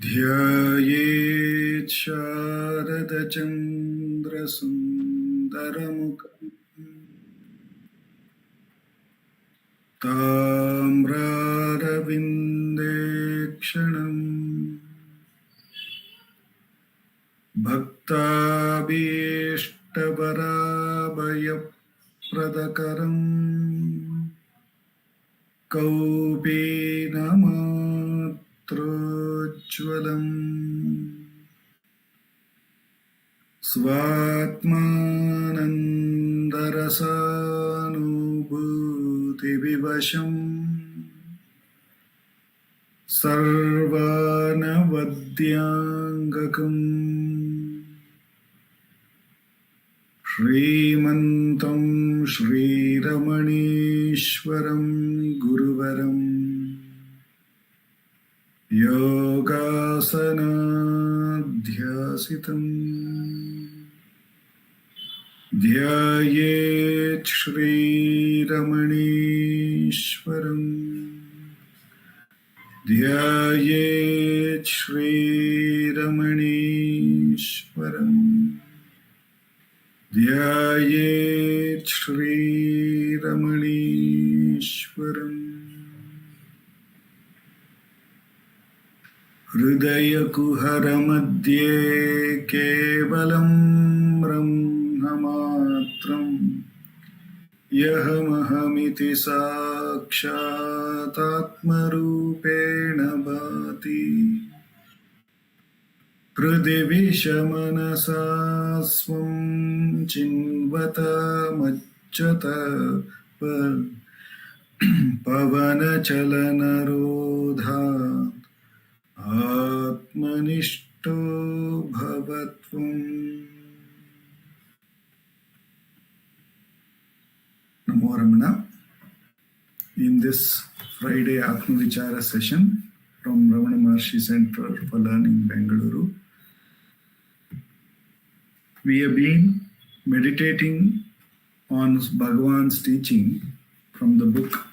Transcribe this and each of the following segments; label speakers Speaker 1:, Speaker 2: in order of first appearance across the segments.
Speaker 1: ध्यायेत् शारदचन्द्रसुन्दरमुखम् ताम्रारविन्देक्षणम् भक्ताभीष्टवराभयप्रदकरम् कौपीनमात्रोज्ज्वलम् स्वात्मानन्दरसानुभूतिविवशम् सर्वानवद्याङ्गकम् श्रीमन्तं श्रीरमणीश्वरं गुरुवरम् योगासनाध्यासितम् ध्यायेत् श्रीरमणीश्वरम् ध्यायेत् श्रीरमणीश्वरम् ध्यायेत् श्रीरमणीश्वरम् हृदयकुहरमध्ये केवलं ब्रह्ममात्रम् यहमहमिति साक्षादात्मरूपेण भाति हृदि विषमनसा स्वं चिन्वतमच्युत पवनचलनरोधात् आत्मनिष्ठो भवत्वम्। Namo Ramana. In this Friday Atma Vichara session from Ramanacentre for Learning, Bengaluru, we have been meditating on Bhagavan's teaching from the book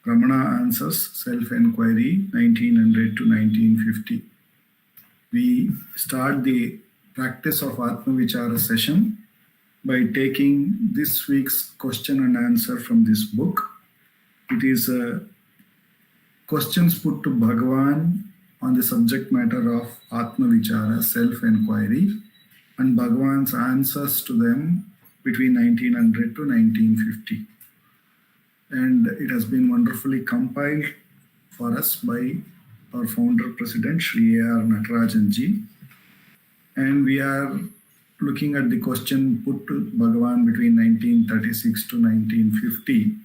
Speaker 1: Ramana Answers, Self-Enquiry, 1900 to 1950. We start the practice of Atma Vichara session by taking this week's question and answer from this book. It is questions put to Bhagavan on the subject matter of Atma Vichara, self-enquiry, and Bhagavan's answers to them between 1900 to 1950. And it has been wonderfully compiled for us by our founder president, Sri A.R. Natarajanji. And we are looking at the question put to Bhagavan between 1936 to 1950.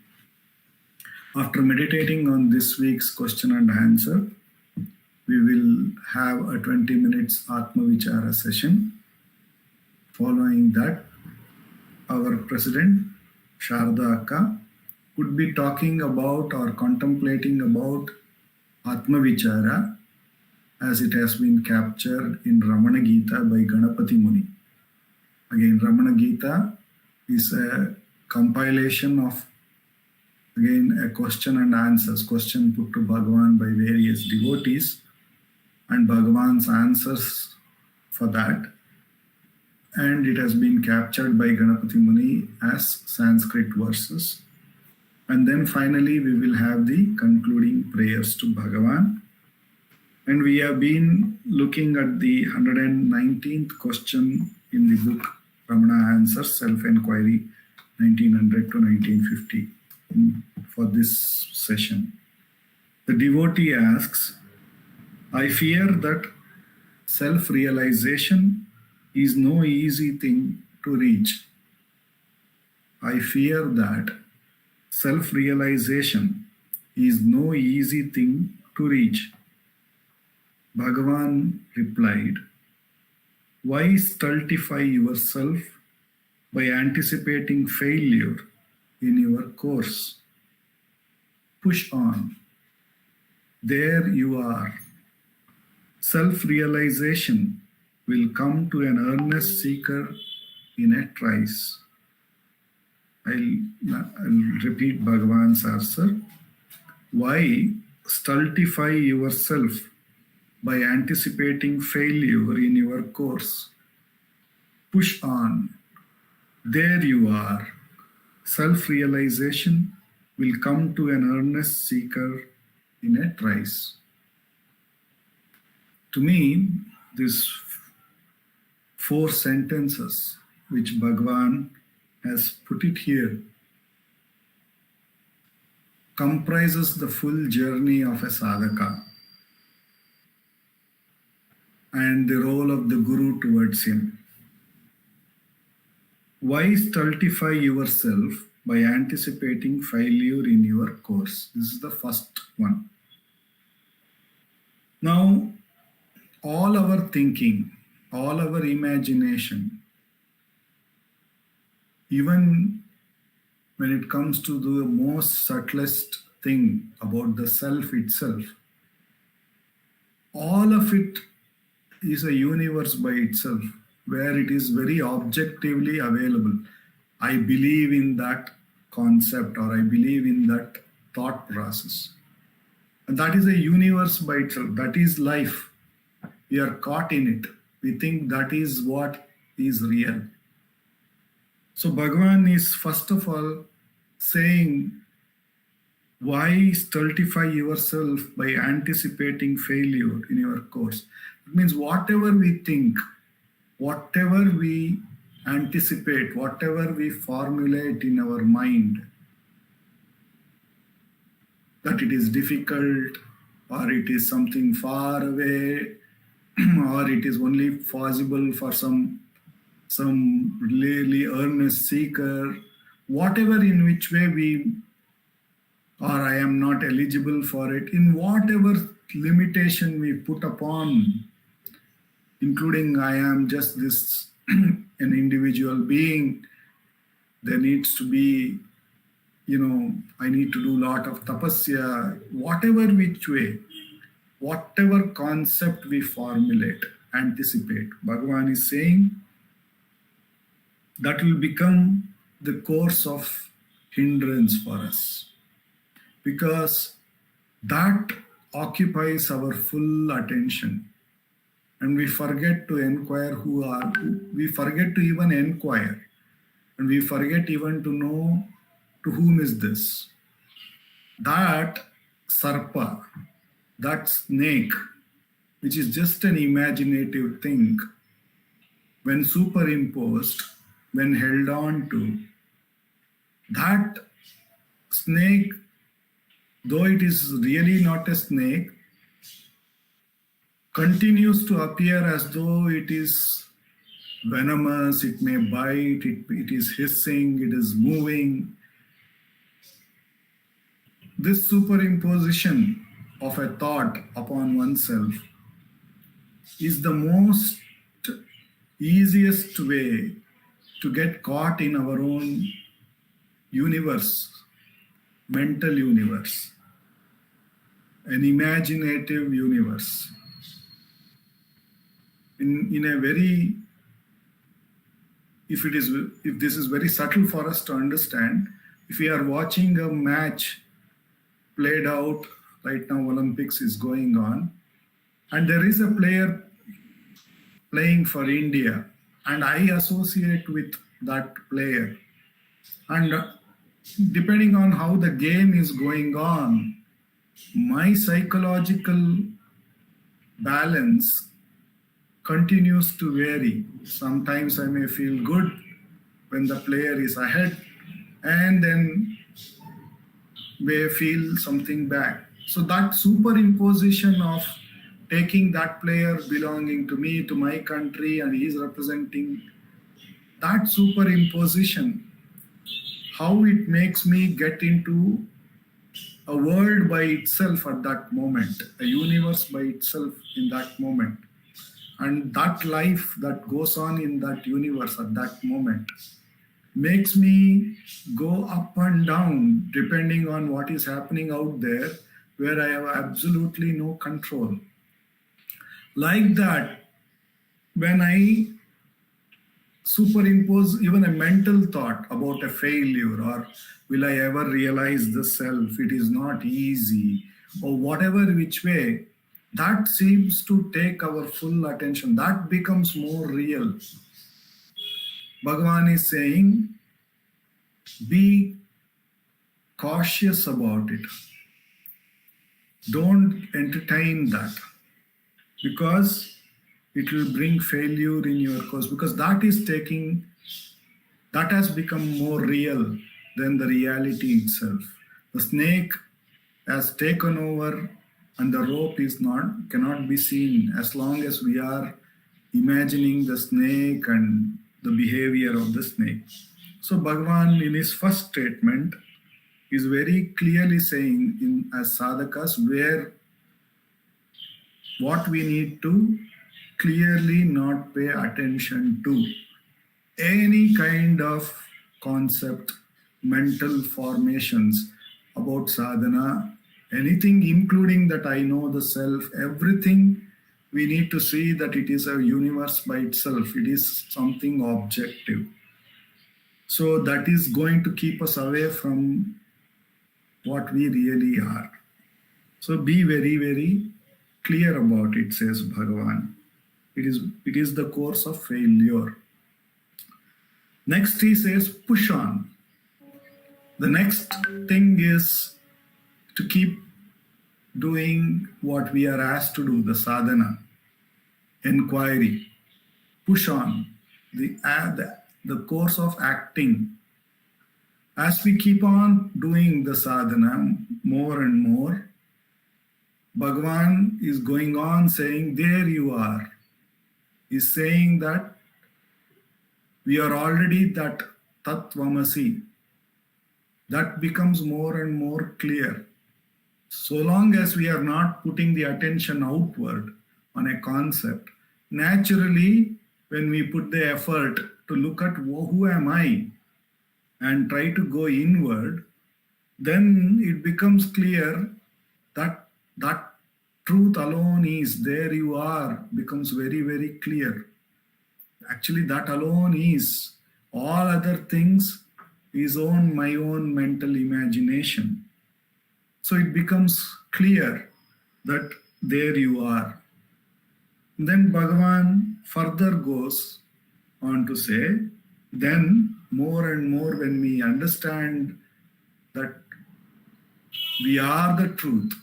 Speaker 1: After meditating on this week's question and answer, we will have a 20 minutes Atma Vichara session. Following that, our president, Sarada Akka, would be talking about or contemplating about Atma Vichara as it has been captured in Ramana Gita by Ganapati Muni. Again, Ramana Gita is a compilation of, again, a question and answers, question put to Bhagavan by various devotees, and Bhagavan's answers for that. And it has been captured by Ganapati Muni as Sanskrit verses. And then finally, we will have the concluding prayers to Bhagavan. And we have been looking at the 119th question in the book Ramana Answers, Self-Enquiry, 1900 to 1950 for this session. The devotee asks, I fear that self-realization is no easy thing to reach. I fear that self-realization is no easy thing to reach. Bhagavan replied, why stultify yourself by anticipating failure in your course? Push on. There you are. Self-realization will come to an earnest seeker in a trice. I'll repeat Bhagavan's answer. Why stultify yourself by anticipating failure in your course. Push on. There you are. Self-realization will come to an earnest seeker in a trice. To me, these 4 sentences which Bhagavan has put it here comprises the full journey of a sadhaka and the role of the Guru towards him. Why stultify yourself by anticipating failure in your course? This is the first one. Now, all our thinking, all our imagination, even when it comes to the most subtlest thing about the self itself, all of it is a universe by itself, where it is very objectively available. I believe in that concept, or I believe in that thought process. And that is a universe by itself. That is life. We are caught in it. We think that is what is real. So Bhagavan is first of all saying, why stultify yourself by anticipating failure in your course? It means whatever we think, whatever we anticipate, whatever we formulate in our mind, that it is difficult, or it is something far away, or it is only possible for some really earnest seeker, whatever in which way we, or I am not eligible for it, in whatever limitation we put upon, including I am just this an individual being, there needs to be, I need to do a lot of tapasya, whatever which way, whatever concept we formulate, anticipate, Bhagavan is saying that will become the course of hindrance for us, because that occupies our full attention. And we forget to inquire we forget to even inquire, and we forget even to know to whom is this. That sarpa, that snake, which is just an imaginative thing, when superimposed, when held on to, that snake, though it is really not a snake, continues to appear as though it is venomous, it may bite, it is hissing, it is moving. This superimposition of a thought upon oneself is the most easiest way to get caught in our own universe, mental universe, an imaginative universe. In a very, if this is very subtle for us to understand, if we are watching a match played out, right now Olympics is going on, and there is a player playing for India, and I associate with that player, and depending on how the game is going on, my psychological balance continues to vary. Sometimes I may feel good when the player is ahead, and then may feel something bad. So that superimposition of taking that player belonging to me, to my country, and he is representing, that superimposition, how it makes me get into a world by itself at that moment, a universe by itself in that moment. And that life that goes on in that universe at that moment makes me go up and down depending on what is happening out there, where I have absolutely no control. Like that, when I superimpose even a mental thought about a failure, or will I ever realize the self, it is not easy, or whatever which way, that seems to take our full attention. That becomes more real. Bhagavan is saying, be cautious about it. Don't entertain that, because it will bring failure in your course, because that has become more real than the reality itself. The snake has taken over and the rope cannot be seen as long as we are imagining the snake and the behavior of the snake. So Bhagavan in his first statement is very clearly saying as sadhakas what we need to clearly not pay attention to. Any kind of concept, mental formations about sadhana, anything including that I know the self, everything we need to see that it is a universe by itself. It is something objective. So that is going to keep us away from what we really are. So be very, very clear about it, says Bhagavan. It is the course of failure. Next he says, push on. The next thing is to keep doing what we are asked to do, the sadhana, enquiry, push on, the course of acting. As we keep on doing the sadhana more and more, Bhagavan is going on saying, there you are. He's saying that we are already that Tattvamasi. That becomes more and more clear. So long as we are not putting the attention outward on a concept, naturally, when we put the effort to look at who am I and try to go inward, then it becomes clear that that truth alone is, there you are, becomes very, very clear. Actually, that alone is. All other things is my own mental imagination. So it becomes clear that there you are. Then Bhagavan further goes on to say, then more and more when we understand that we are the truth,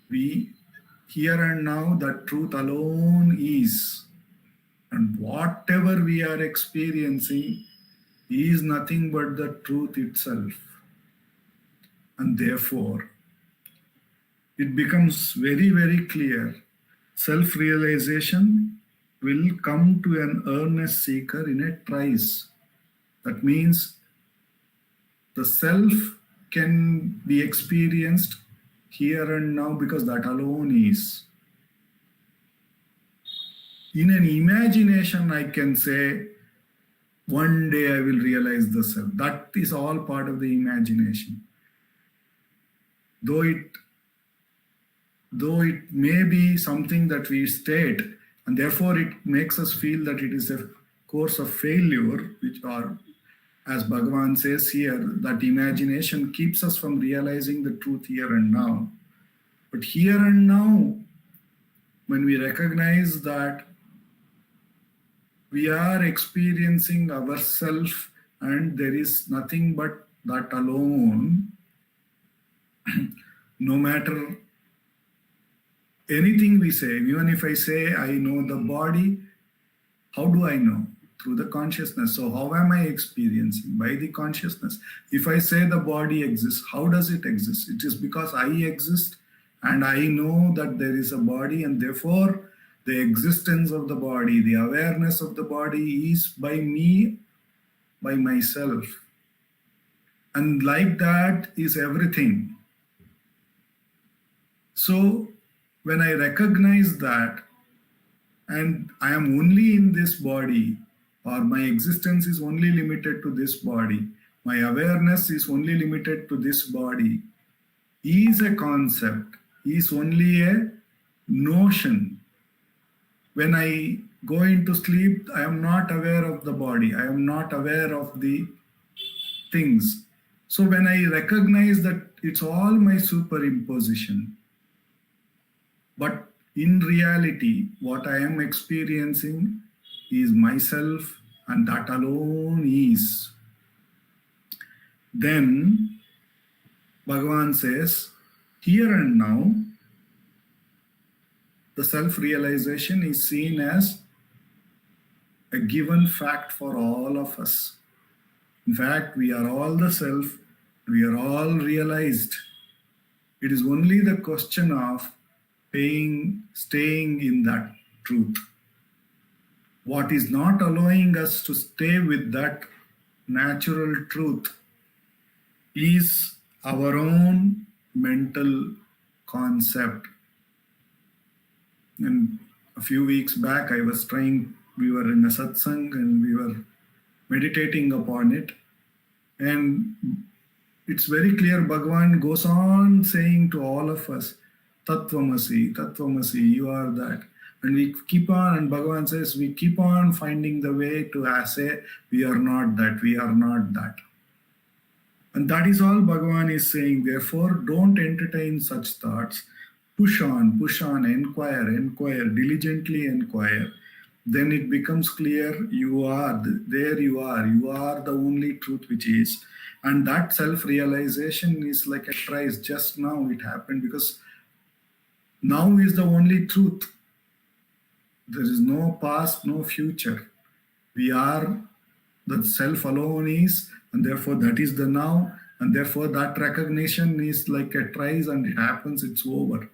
Speaker 1: we here and now, that truth alone is. And whatever we are experiencing is nothing but the truth itself. And therefore, it becomes very, very clear. Self-realization will come to an earnest seeker in a trice. That means the self can be experienced here and now because that alone is. In an imagination, I can say, one day I will realize the self. That is all part of the imagination. Though it may be something that we state, and therefore it makes us feel that it is a course of failure, which are, as Bhagavan says here, that imagination keeps us from realizing the truth here and now. But here and now, when we recognize that we are experiencing ourselves and there is nothing but that alone, no matter anything we say, even if I say I know the body, how do I know? Through the consciousness. So how am I experiencing? By the consciousness. If I say the body exists, how does it exist? It is because I exist and I know that there is a body, and therefore the existence of the body, the awareness of the body is by me, by myself. And like that is everything. So when I recognize that, and I am only in this body, or my existence is only limited to this body, my awareness is only limited to this body, is a concept, is only a notion. When I go into sleep, I am not aware of the body, I am not aware of the things. So when I recognize that it's all my superimposition, But in reality, what I am experiencing is myself, and that alone is. Then Bhagavan says, here and now, the self-realization is seen as a given fact for all of us. In fact, we are all the self, we are all realized. It is only the question of staying in that truth. What is not allowing us to stay with that natural truth is our own mental concept. And a few weeks back, we were in a satsang and we were meditating upon it. And it's very clear, Bhagavan goes on saying to all of us, Tattvamasi, Tattvamasi, you are that. And we keep on, and Bhagavan says, we keep on finding the way to say, we are not that, we are not that. And that is all Bhagavan is saying. Therefore, don't entertain such thoughts. Push on, inquire, diligently inquire. Then it becomes clear, you are the only truth which is. And that self-realization is like a tries. Just now it happened because now is the only truth. There is no past, no future. We are, the self alone is, and therefore that is the now, and therefore that recognition is like a tries and it happens, it's over.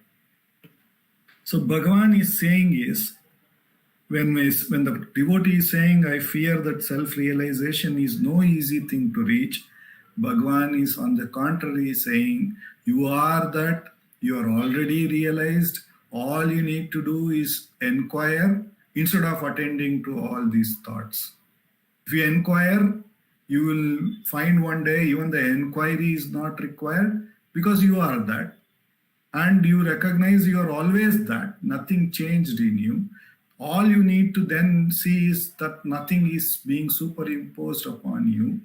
Speaker 1: So Bhagavan is saying is, when the devotee is saying, I fear that self-realization is no easy thing to reach, Bhagavan is on the contrary saying, you are that, you are already realized, all you need to do is inquire instead of attending to all these thoughts. If you inquire, you will find one day even the inquiry is not required because you are that. And you recognize you are always that, nothing changed in you. All you need to then see is that nothing is being superimposed upon you.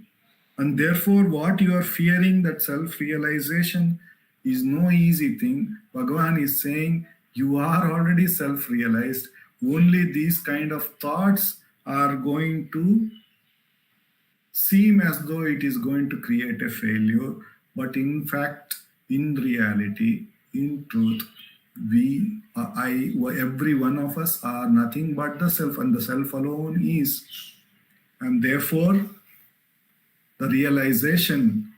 Speaker 1: And therefore, what you are fearing, that self-realization, is no easy thing. Bhagavan is saying, you are already self-realized. Only these kind of thoughts are going to seem as though it is going to create a failure. But in fact, in reality, in truth, every one of us are nothing but the self, and the self alone is. And therefore, the realization,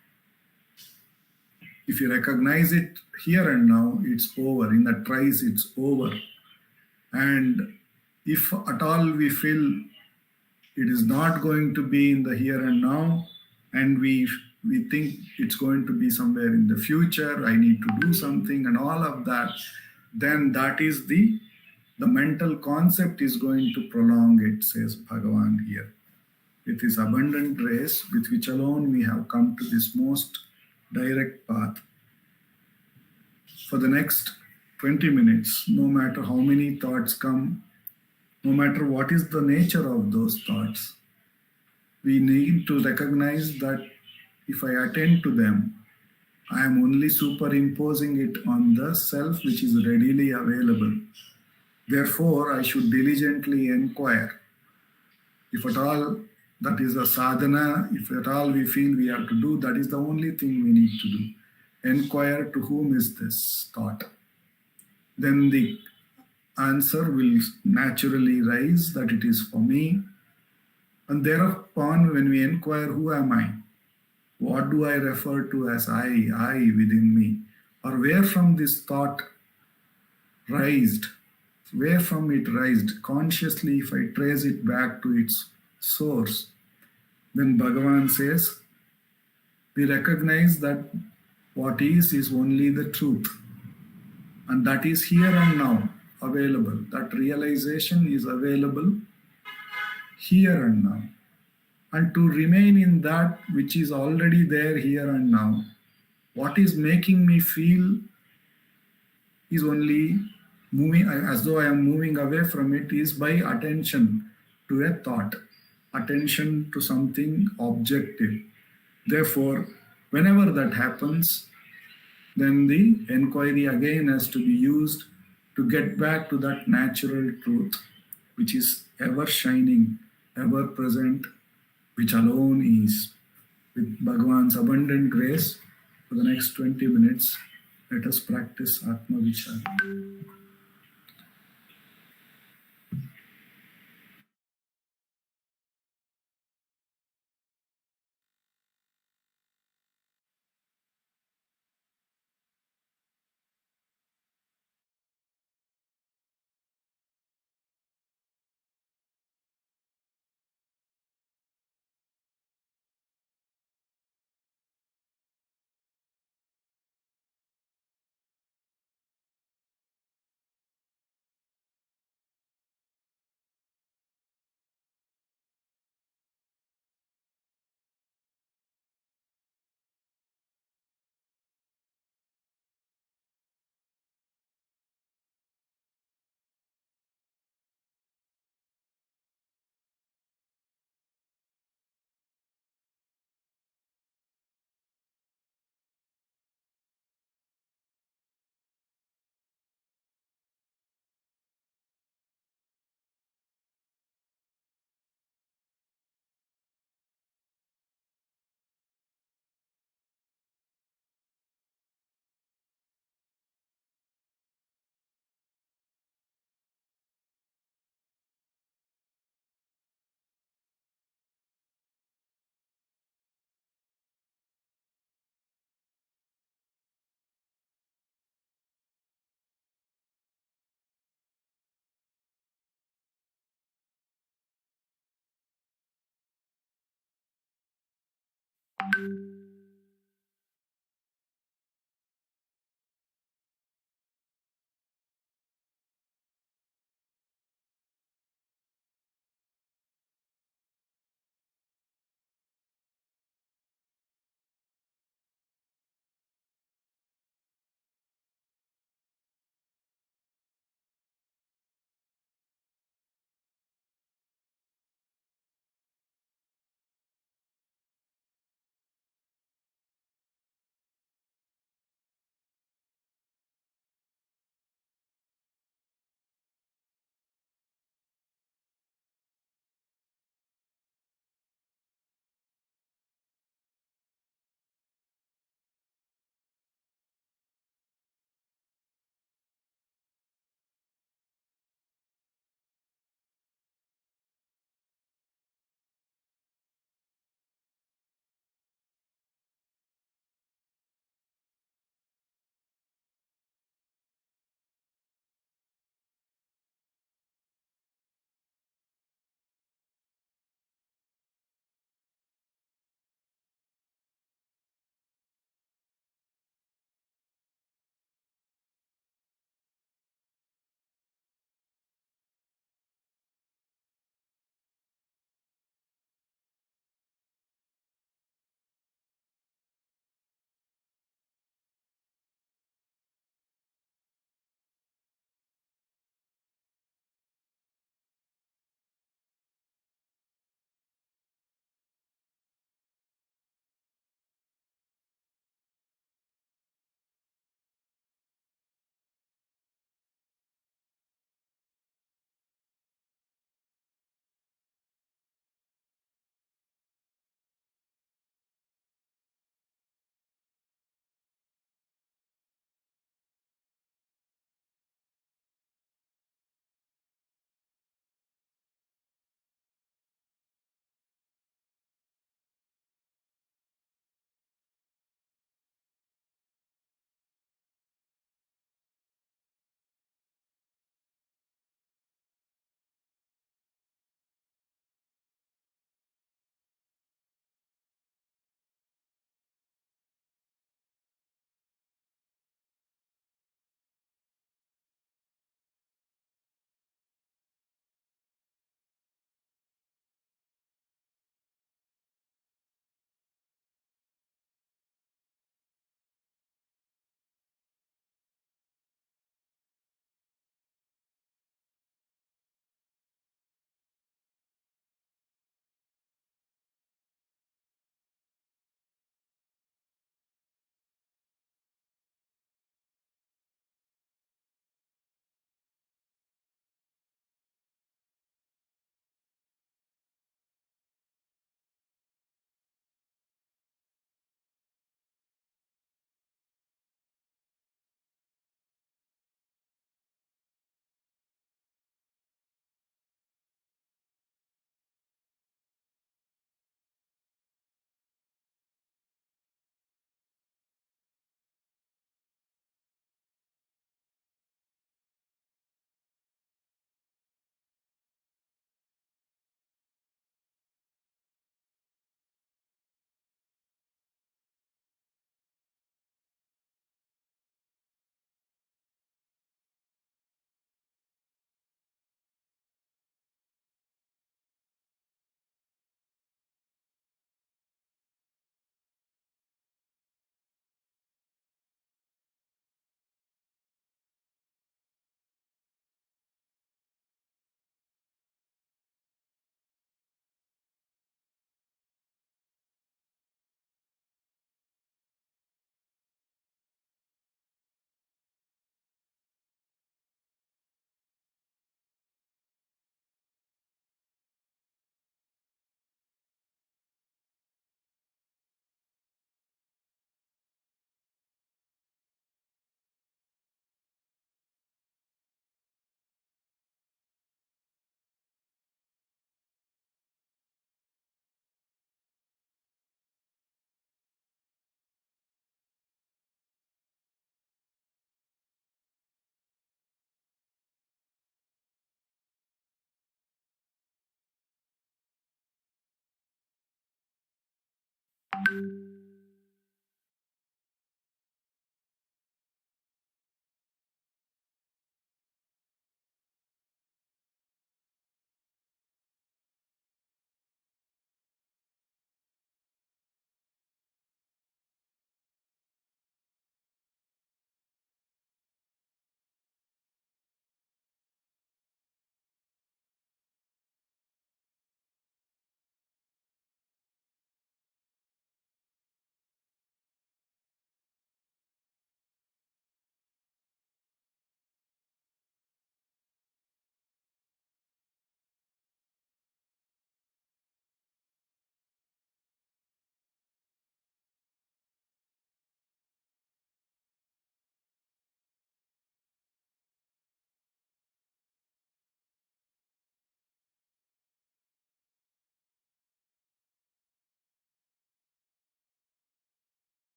Speaker 1: if you recognize it here and now, it's over. In the tries, it's over. And if at all we feel it is not going to be in the here and now, and we think it's going to be somewhere in the future, I need to do something and all of that, then that is the mental concept is going to prolong it, says Bhagavan here. With his abundant grace, with which alone we have come to this most direct path. For the next 20 minutes, no matter how many thoughts come, no matter what is the nature of those thoughts, we need to recognize that if I attend to them, I am only superimposing it on the self which is readily available. Therefore, I should diligently inquire. If at all that is a sadhana, if at all we feel we have to do, that is the only thing we need to do. Inquire, to whom is this thought? Then the answer will naturally rise that it is for me. And thereupon, when we inquire, who am I? What do I refer to as I within me? Or where from this thought rised? Where from it rised? Consciously, if I trace it back to its source, then Bhagavan says, we recognize that what is only the truth. And that is here and now available. That realization is available here and now. And to remain in that which is already there here and now, what is making me feel is only moving, as though I am moving away from it, is by attention to a thought, attention to something objective. Therefore, whenever that happens, then the inquiry again has to be used. to get back to that natural truth, which is ever shining, ever present, which alone is. With Bhagwan's abundant grace, for the next 20 minutes, let us practice Atma Vichara.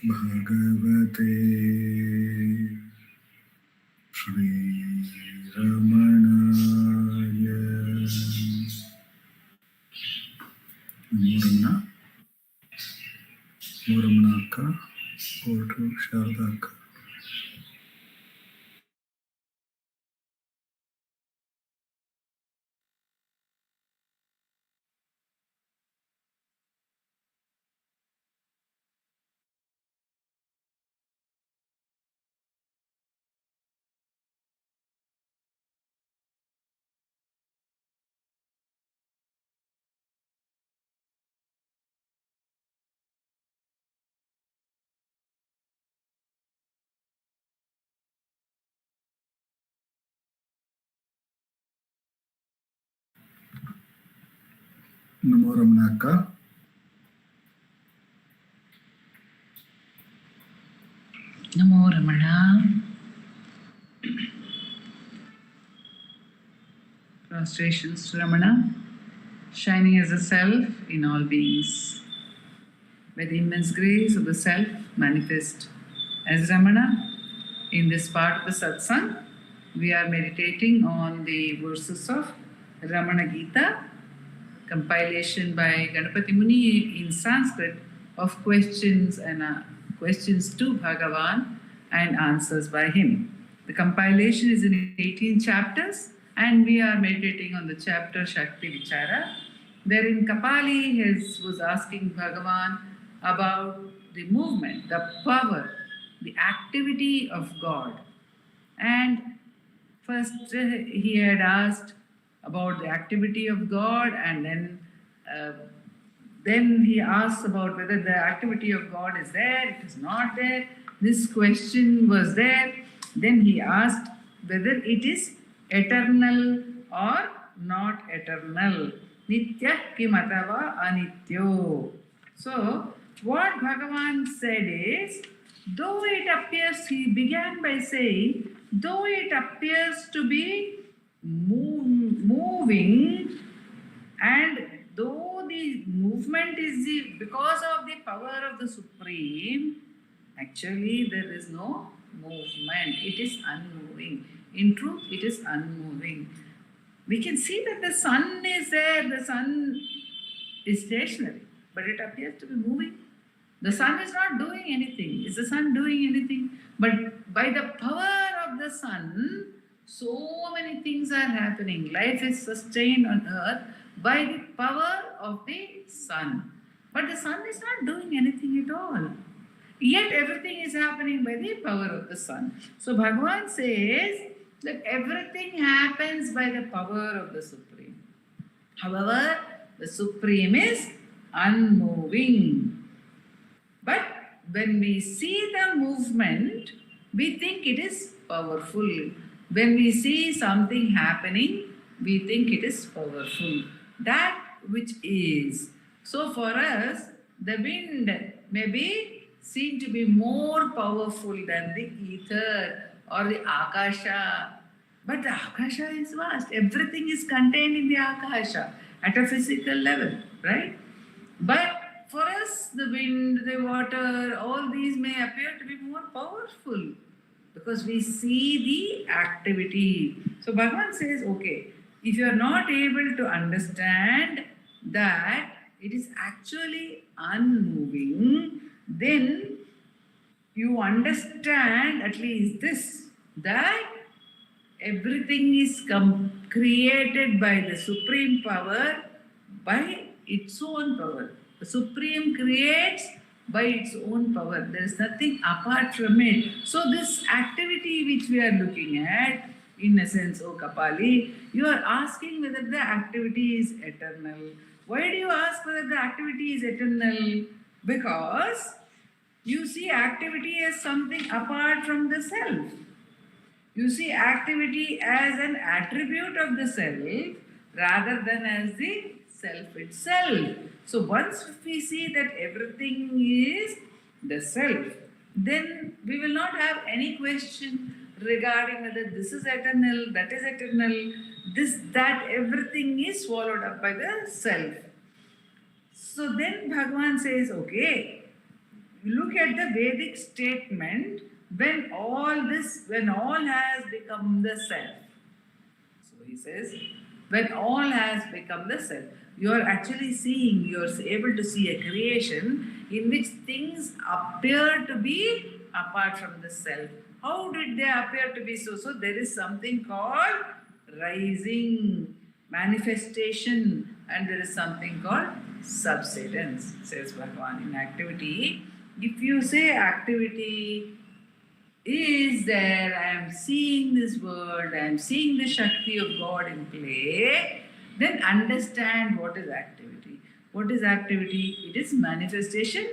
Speaker 1: Bhagavate Shri Ramanaya. Namo Ramana Akka, over to Sarada Akka. Namo Ramana Akka.
Speaker 2: Namo Ramana. Prostrations to Ramana, shining as a self in all beings. By the immense grace of the self manifest as Ramana, in this part of the satsang, we are meditating on the verses of Ramana Gita, compilation by Ganapati Muni in Sanskrit of questions and questions to Bhagavan and answers by him. The compilation is in 18 chapters, and we are meditating on the chapter Shakti Vichara, wherein Kapali was asking Bhagavan about the movement, the power, the activity of God. And first he had asked about the activity of God, and then he asks about whether the activity of God is there, it is not there. This question was there. Then he asked whether it is eternal or not eternal. Nitya kimatava anityo. So, what Bhagavan said is, though it appears, he began by saying, though it appears to be moving, and though the movement is because of the power of the Supreme, actually there is no movement. It is unmoving. In truth, it is unmoving. We can see that the sun is there, the sun is stationary, but it appears to be moving. The sun is not doing anything. Is the sun doing anything? But by the power of the sun, so many things are happening. Life is sustained on earth by the power of the sun. But the sun is not doing anything at all. Yet everything is happening by the power of the sun. So Bhagavan says that everything happens by the power of the Supreme. However, the Supreme is unmoving. But when we see the movement, we think it is powerful. When we see something happening, we think it is powerful. That which is. So for us, the wind may be seen to be more powerful than the ether or the akasha. But the akasha is vast. Everything is contained in the akasha at a physical level, right? But for us, the wind, the water, all these may appear to be more powerful because we see the activity. So Bhagavan says, okay, if you are not able to understand that it is actually unmoving, then you understand at least this, that everything is created by the Supreme Power, by its own power. The Supreme creates by its own power. There is nothing apart from it. So this activity which we are looking at, in a sense, O Kapali, you are asking whether the activity is eternal. Why do you ask whether the activity is eternal? Because you see activity as something apart from the self. You see activity as an attribute of the self rather than as the self itself. So once we see that everything is the self, then we will not have any question regarding whether this is eternal, that is eternal, this, that, everything is swallowed up by the self. So then Bhagavan says, okay, look at the Vedic statement when all has become the self. So he says, when all has become the self, you are actually seeing, you are able to see a creation in which things appear to be apart from the self. How did they appear to be so? So there is something called rising, manifestation, and there is something called subsidence, says Bhagavan. In activity, if you say activity is there, I am seeing this world, I am seeing the Shakti of God in play, then understand what is activity. What is activity? It is manifestation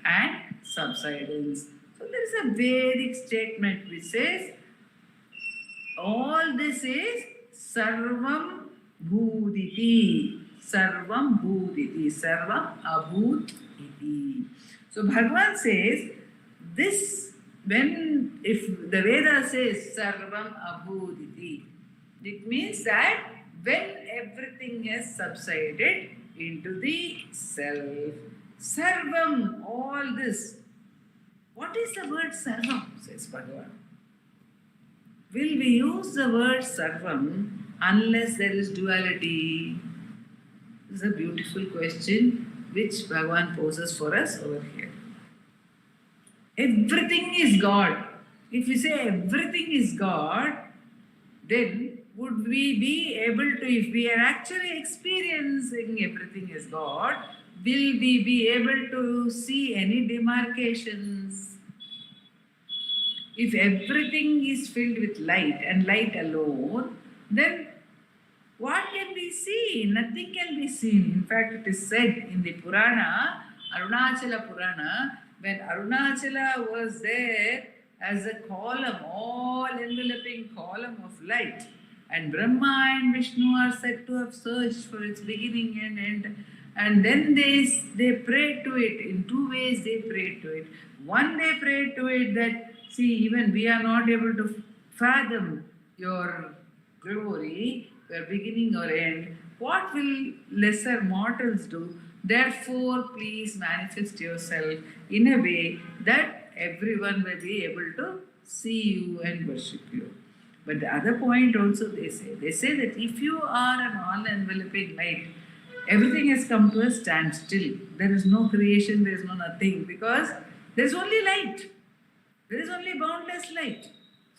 Speaker 2: and subsidence. So there is a Vedic statement which says, all this is Sarvam Bhuditi. Sarvam Bhuditi. Sarvam Abhut Iti. So Bhagavan says, this, when, if the Veda says Sarvam Abhuditi, it means that when everything has subsided into the self, Sarvam, all this. What is the word Sarvam, says Bhagavan? Will we use the word Sarvam unless there is duality? This is a beautiful question which Bhagavan poses for us over here. Everything is God. If we say everything is God, then would we be able to, if we are actually experiencing everything as God, will we be able to see any demarcations? If everything is filled with light and light alone, then what can we see? Nothing can be seen. In fact, it is said in the Purana, Arunachala Purana, when Arunachala was there as a column, all enveloping column of light, and Brahma and Vishnu are said to have searched for its beginning and end, and then they prayed to it. In two ways they prayed to it. One, they prayed to it that, see, even we are not able to fathom your glory, your beginning or end. What will lesser mortals do? Therefore, please manifest yourself in a way that everyone will be able to see you and worship you. But the other point also they say that if you are an all-enveloping light, everything has come to a standstill. There is no creation, there is no nothing, because there is only light. There is only boundless light.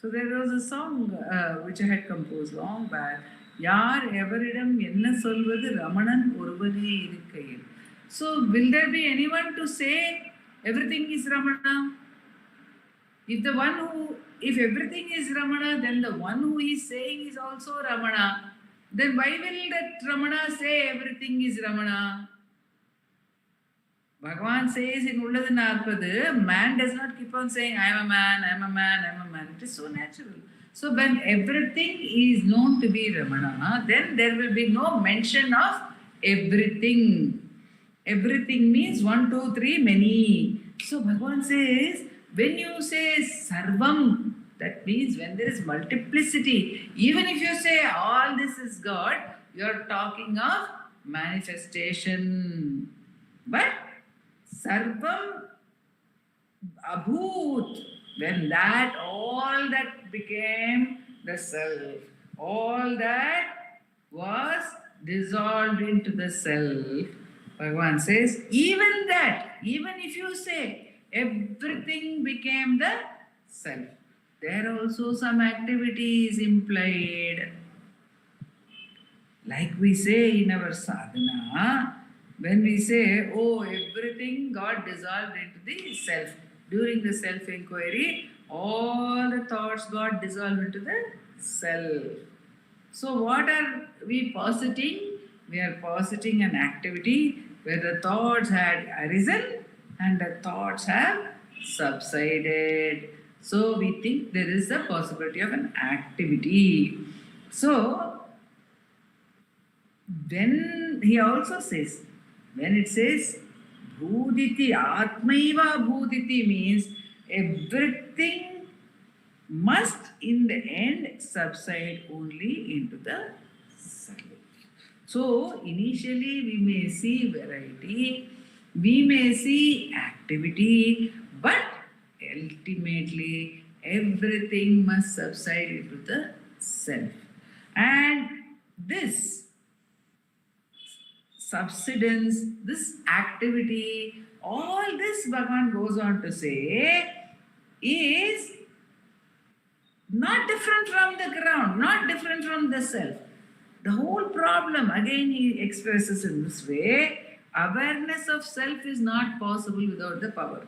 Speaker 2: So there was a song which I had composed long back. Yar evaridam enna solvadu Ramanan oruvane irukkail. So will there be anyone to say everything is Ramana? If everything is Ramana, then the one who is saying is also Ramana. Then why will that Ramana say everything is Ramana? Bhagavan says in Ulladu Narpadu, man does not keep on saying, I am a man, I am a man, I am a man. It is so natural. So when everything is known to be Ramana, then there will be no mention of everything. Everything means 1, 2, 3, many. So Bhagavan says, when you say Sarvam, that means when there is multiplicity, even if you say all this is God, you are talking of manifestation. But Sarvam Abhut, when that all that became the self, all that was dissolved into the self, Bhagavan says, even that, even if you say everything became the self, there also some activity is implied. Like we say in our sadhana, when we say, oh, everything got dissolved into the self. During the self-enquiry, all the thoughts got dissolved into the self. So what are we positing? We are positing an activity where the thoughts had arisen and the thoughts have subsided. So we think there is a possibility of an activity. So then he also says, when it says Bhuditi, Atmaiva Bhuditi means everything must in the end subside only into the self. So, initially we may see variety, we may see activity, but ultimately everything must subside into the self. And this subsidence, this activity, all this Bhagavan goes on to say is not different from the ground, not different from the self. The whole problem, again, he expresses in this way, awareness of self is not possible without the power.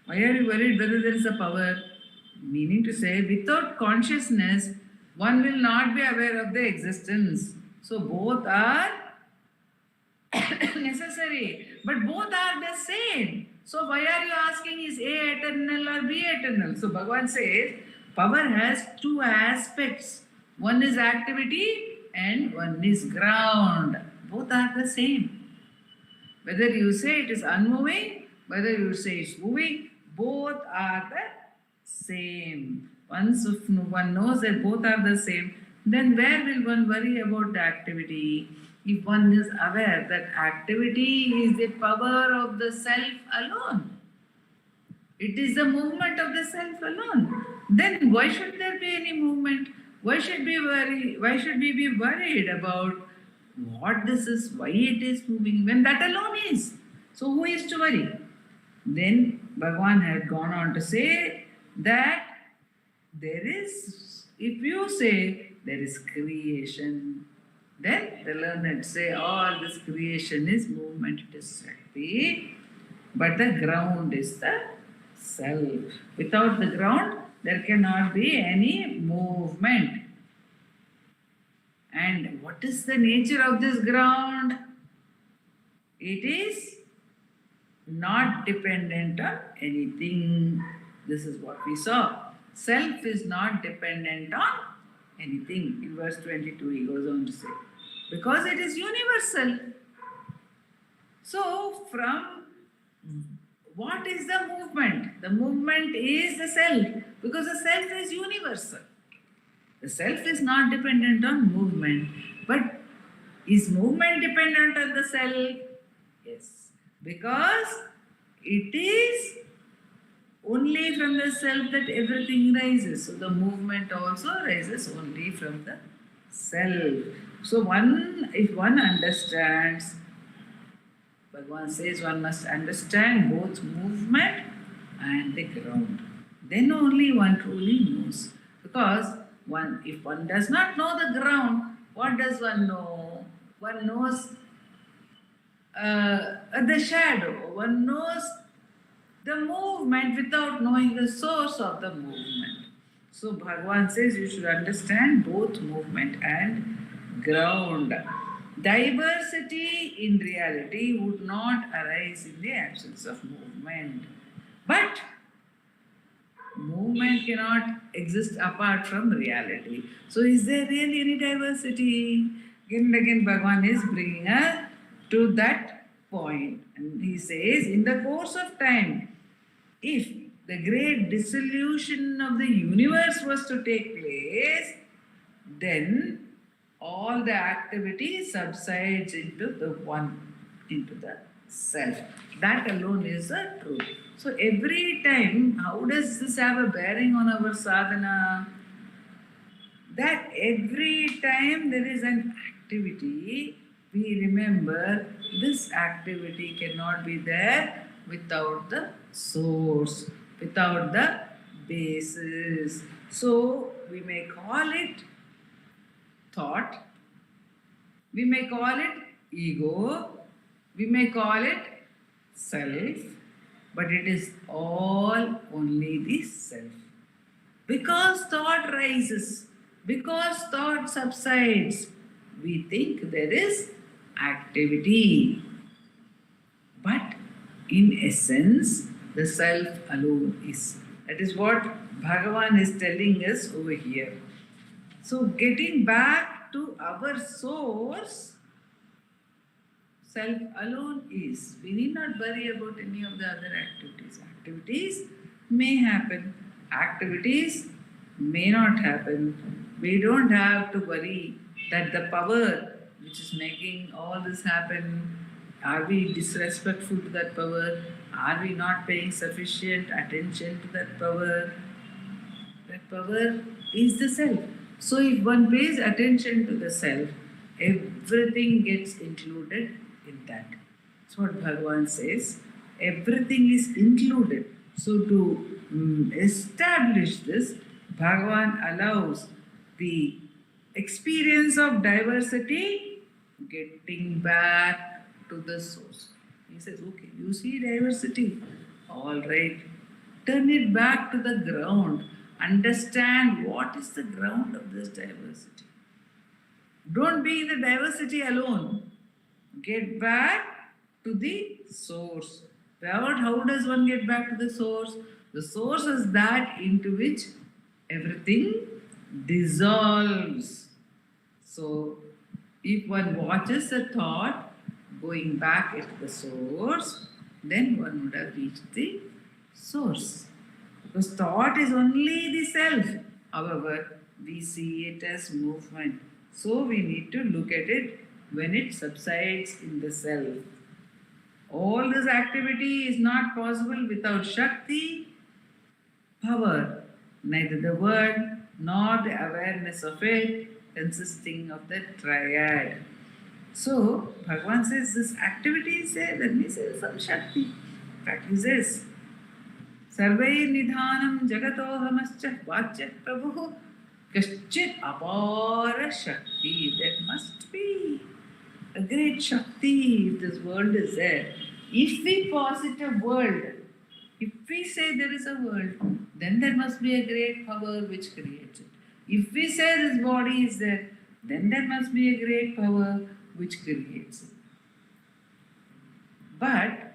Speaker 2: Why are you worried whether there is a power? Meaning to say, without consciousness, one will not be aware of the existence. So both are necessary, but both are the same. So why are you asking is A eternal or B eternal? So Bhagavan says power has two aspects. One is activity and one is ground. Both are the same. Whether you say it is unmoving, whether you say it's moving, both are the same. Once if one knows that both are the same, then where will one worry about the activity? If one is aware that activity is the power of the self alone, it is the movement of the self alone, then why should there be any movement? Why should we worry? Why should we be worried about what this is, why it is moving, when that alone is? So who is to worry? Then Bhagavan had gone on to say that there is, if you say there is creation, then the learned say all this creation is movement, it is Shakti, but the ground is the self. Without the ground, there cannot be any movement. And what is the nature of this ground? It is not dependent on anything. This is what we saw. Self is not dependent on anything. In verse 22, he goes on to say, because it is universal. So, from what is the movement? The movement is the self, because the self is universal. The self is not dependent on movement, but is movement dependent on the self? Yes, because it is only from the self that everything rises. So the movement also rises only from the self. So if one understands, Bhagavan says one must understand both movement and the ground. Then only one truly knows. Because if one does not know the ground, what does one know? One knows the shadow. One knows the movement without knowing the source of the movement. So Bhagavan says you should understand both movement and ground. Diversity in reality would not arise in the absence of movement. But movement cannot exist apart from reality. So is there really any diversity? Again and again Bhagavan is bringing us to that point. And he says, in the course of time, if the great dissolution of the universe was to take place, then all the activity subsides into the one, into the self. That alone is the truth. So every time, how does this have a bearing on our sadhana? That every time there is an activity, we remember this activity cannot be there without the source, without the basis. So we may call it thought, we may call it ego, we may call it self, but it is all only the self. Because thought rises, because thought subsides, we think there is activity. But in essence, the self alone is. That is what Bhagavan is telling us over here. So getting back to our source, self alone is. We need not worry about any of the other activities. Activities may happen, activities may not happen. We don't have to worry that the power which is making all this happen, are we disrespectful to that power? Are we not paying sufficient attention to that power? That power is the self. So if one pays attention to the self, everything gets included in that. That's what Bhagavan says. Everything is included. So to establish this, Bhagavan allows the experience of diversity getting back to the source. He says, okay, you see diversity. All right. Turn it back to the ground. Understand what is the ground of this diversity. Don't be in the diversity alone. Get back to the source. How does one get back to the source? The source is that into which everything dissolves. So, if one watches a thought going back into the source, then one would have reached the source. Because thought is only the self. However, we see it as movement. So we need to look at it when it subsides in the self. All this activity is not possible without Shakti, power, neither the word nor the awareness of it, consisting of the triad. So, Bhagavan says this activity is there, that means there is some Shakti. In fact, he says, Sarvai nidhanam jagatohamascha vachya prabhu kaschit apara Shakti. There must be a great Shakti if this world is there. If we posit a world, if we say there is a world, then there must be a great power which creates it. If we say this body is there, then there must be a great power which creates it. But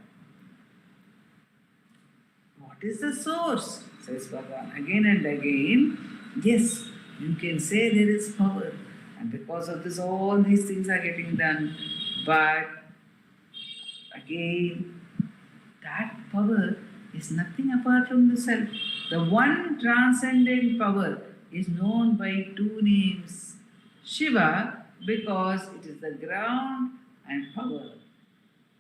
Speaker 2: what is the source? Says Bhagavan again and again. Yes, you can say there is power, and because of this, all these things are getting done. But again, that power is nothing apart from the self. The one transcendent power is known by two names: Shiva, because it is the ground, and power,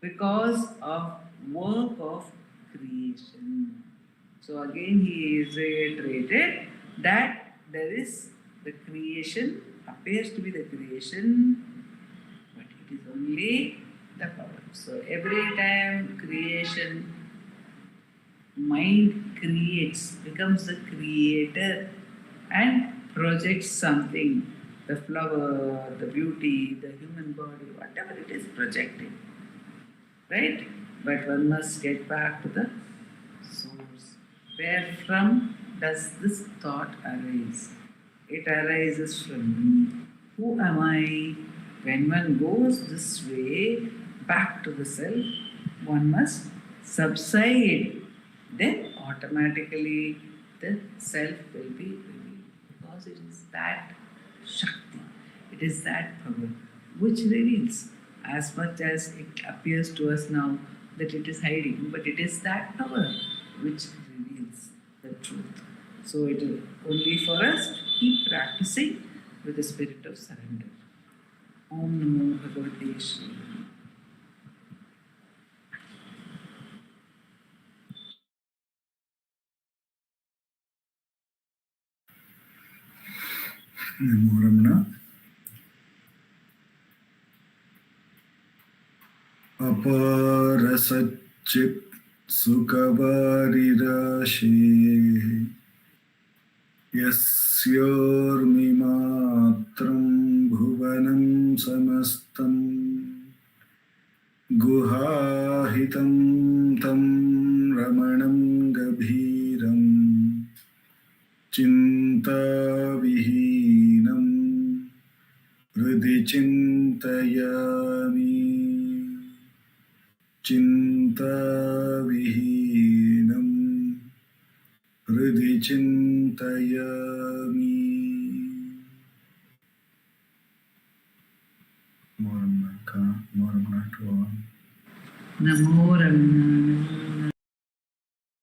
Speaker 2: because of work of creation. So again he is reiterated that there is the creation, appears to be the creation, but it is only the power. So every time creation, mind creates, becomes the creator and projects something, the flower, the beauty, the human body, whatever it is projecting. Right? But one must get back to the source. Where from does this thought arise? It arises from me. Who am I? When one goes this way, back to the self, one must subside. Then automatically the self will be revealed. Because it is that Shakti, it is that power which reveals. As much as it appears to us now that it is hiding, but it is that power which reveals the truth. So it is only for us to keep practicing with the spirit of surrender. Om Namo Bhagavate Shri.
Speaker 1: Namo Ramana. Aparasachit Sukavarirashe Yasyormimatram Bhuvanam Samastam Guhahitam Tam Ramanam Gabhiram Chintavihinam Hridhi Chintayami Chintavihinam Hridhi Chintayami. More to all.
Speaker 2: Namo Ramana.